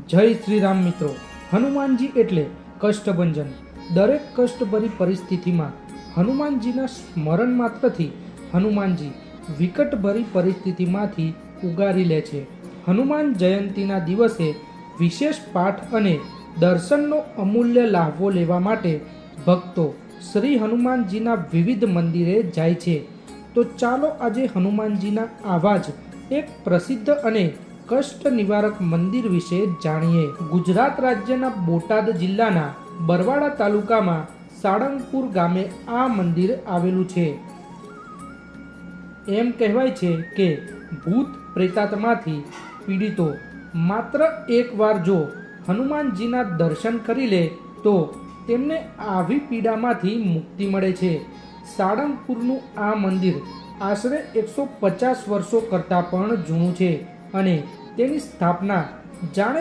જય શ્રી રામ મિત્રો। હનુમાનજી એટલે કષ્ટભંજન। દરેક કષ્ટભરી પરિસ્થિતિમાં હનુમાનજીના સ્મરણ માત્રથી હનુમાનજી વિકટભરી પરિસ્થિતિમાંથી ઉગારી લે છે। હનુમાન જયંતીના દિવસે વિશેષ પાઠ અને દર્શનનો અમૂલ્ય લાહવો લેવા માટે ભક્તો શ્રી હનુમાનજીના વિવિધ મંદિરે જાય છે। તો ચાલો આજે હનુમાનજીના આવા જ એક પ્રસિદ્ધ અને કષ્ટ નિવારક મંદિર વિશે જાણીએ। ગુજરાત રાજ્યના બોટાદ જિલ્લાના બરવાડા તાલુકામાં સાળંગપુર ગામે આ મંદિર આવેલું છે। એમ કહેવાય છે કે ભૂત પ્રેતાત્માથી પીડિતો માત્ર એકવાર જો હનુમાનજીના દર્શન કરી લે તો તેમને આવી પીડામાંથી મુક્તિ મળે છે। સાળંગપુરનું આ મંદિર આશરે 150 વર્ષો કરતાં પણ જૂનું છે અને તેની સ્થાપના જાણે